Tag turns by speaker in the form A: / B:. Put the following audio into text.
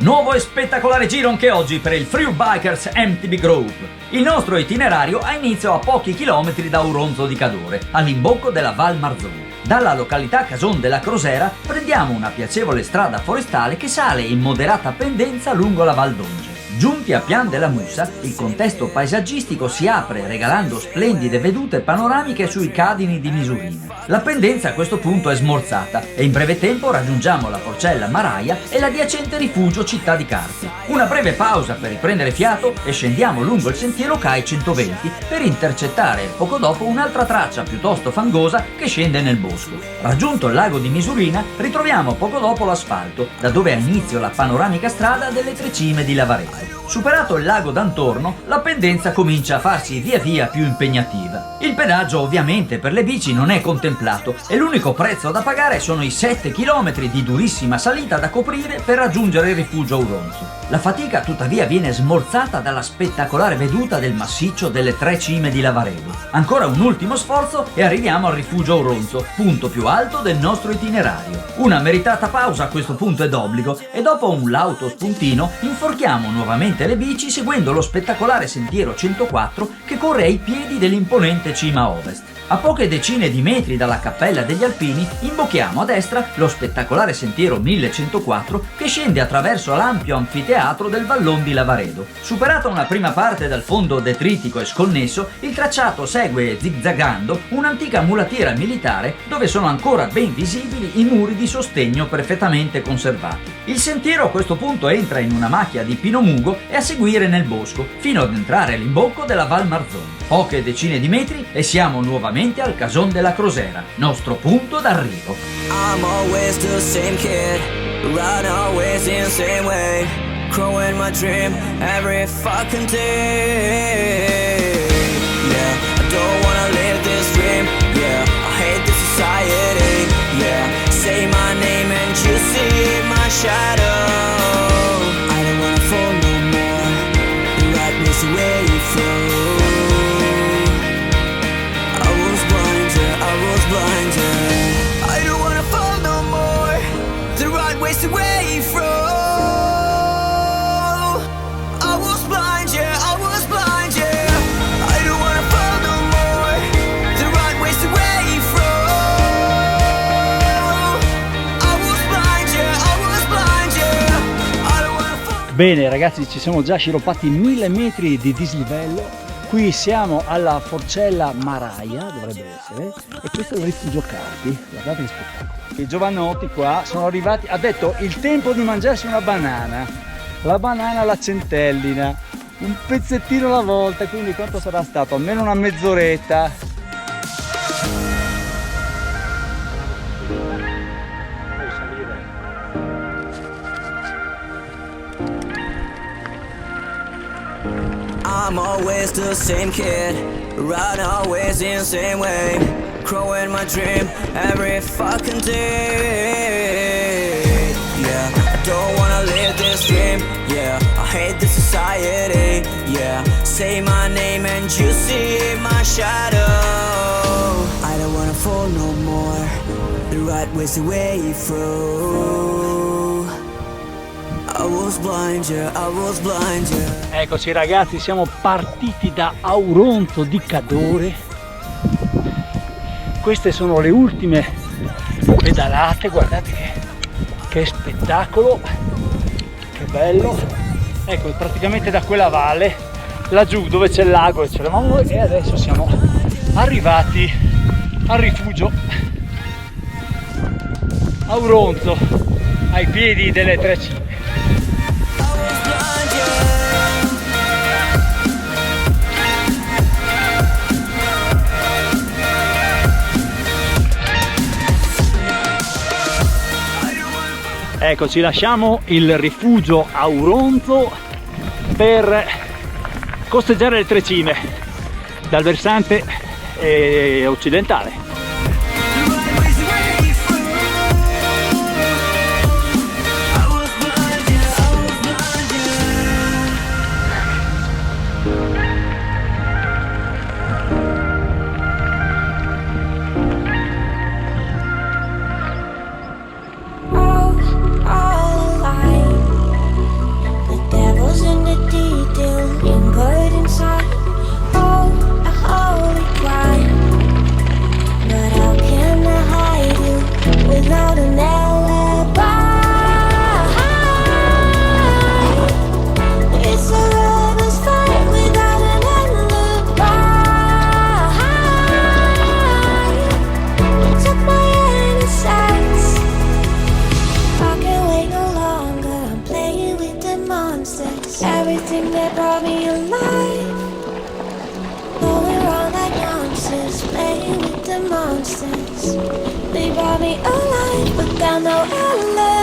A: Nuovo e spettacolare giro anche oggi per il Free Bikers MTB Group. Il nostro itinerario ha inizio a pochi chilometri da Auronzo di Cadore, all'imbocco della Val Marzone. Dalla località Cason della Crosera prendiamo una piacevole strada forestale che sale in moderata pendenza lungo la Val d'Onge. Giunti a Pian della Mussa, il contesto paesaggistico si apre regalando splendide vedute panoramiche sui Cadini di Misurina. La pendenza a questo punto è smorzata e in breve tempo raggiungiamo la Forcella Maraia e l'adiacente rifugio Città di Carpi. Una breve pausa per riprendere fiato e scendiamo lungo il sentiero CAI 120 per intercettare poco dopo un'altra traccia piuttosto fangosa che scende nel bosco. Raggiunto il lago di Misurina, ritroviamo poco dopo l'asfalto, da dove ha inizio la panoramica strada delle tre cime di Lavaredo. Superato il lago d'Antorno, la pendenza comincia a farsi via via più impegnativa. Il pedaggio ovviamente per le bici non è contemplato e l'unico prezzo da pagare sono i 7 km di durissima salita da coprire per raggiungere il rifugio Auronzo. La fatica tuttavia viene smorzata dalla spettacolare veduta del massiccio delle tre cime di Lavaredo. Ancora un ultimo sforzo e arriviamo al rifugio Auronzo, punto più alto del nostro itinerario. Una meritata pausa a questo punto è d'obbligo e dopo un lauto spuntino inforchiamo nuovamente le bici seguendo lo spettacolare sentiero 104 che corre ai piedi dell'imponente cima ovest. A poche decine di metri dalla Cappella degli Alpini imbocchiamo a destra lo spettacolare sentiero 1104 che scende attraverso l'ampio anfiteatro del Vallon di Lavaredo. Superata una prima parte dal fondo detritico e sconnesso, il tracciato segue zigzagando un'antica mulattiera militare dove sono ancora ben visibili i muri di sostegno perfettamente conservati. Il sentiero a questo punto entra in una macchia di pino mungo e a seguire nel bosco fino ad entrare all'imbocco della Val Marzone. Poche decine di metri e siamo nuovamente al Cason della Crosera, nostro punto d'arrivo.
B: I'm always the same kid, right always in the same way, growing my dream every fucking day. Yeah, I don't wanna live this dream. Yeah, I hate this society. Yeah, say my name and you see my shadow. I don't wanna fall no more. The right was away from. I don't wanna fall no more. The right way's away from. I was blind, yeah, I was blind, yeah. I don't wanna fall no more. The right way's away from. I was blind, yeah, I was blind, yeah. I don't wanna fall.
C: Bene ragazzi, ci siamo già sciropati 1000 metri di dislivello. Qui siamo alla Forcella Maraia, dovrebbe essere, e questo è il rifugio Carpi, guardate che spettacolo. I giovanotti qua sono arrivati, ha detto il tempo di mangiarsi una banana, la banana alla centellina, un pezzettino alla volta, quindi quanto sarà stato? Almeno una mezz'oretta.
B: I'm always the same kid, right always in the same way, growing my dream every fucking day. Yeah, I don't wanna live this dream. Yeah, I hate this society. Yeah, say my name and you see my shadow. I don't wanna fall no more. The right way's the way through. I was blind, yeah, I was blind, yeah.
C: Eccoci ragazzi, siamo partiti da Auronzo di Cadore. Queste sono le ultime pedalate, guardate che spettacolo, che bello. Ecco, praticamente da quella valle, laggiù dove c'è il lago e c'eravamo noi, e adesso siamo arrivati al rifugio Auronzo, ai piedi delle tre cime. Ecco, ci lasciamo il rifugio Auronzo per costeggiare le tre cime dal versante occidentale.
D: they brought me alive. Going around like monsters, playing with the monsters. They brought me alive, but got no outlet.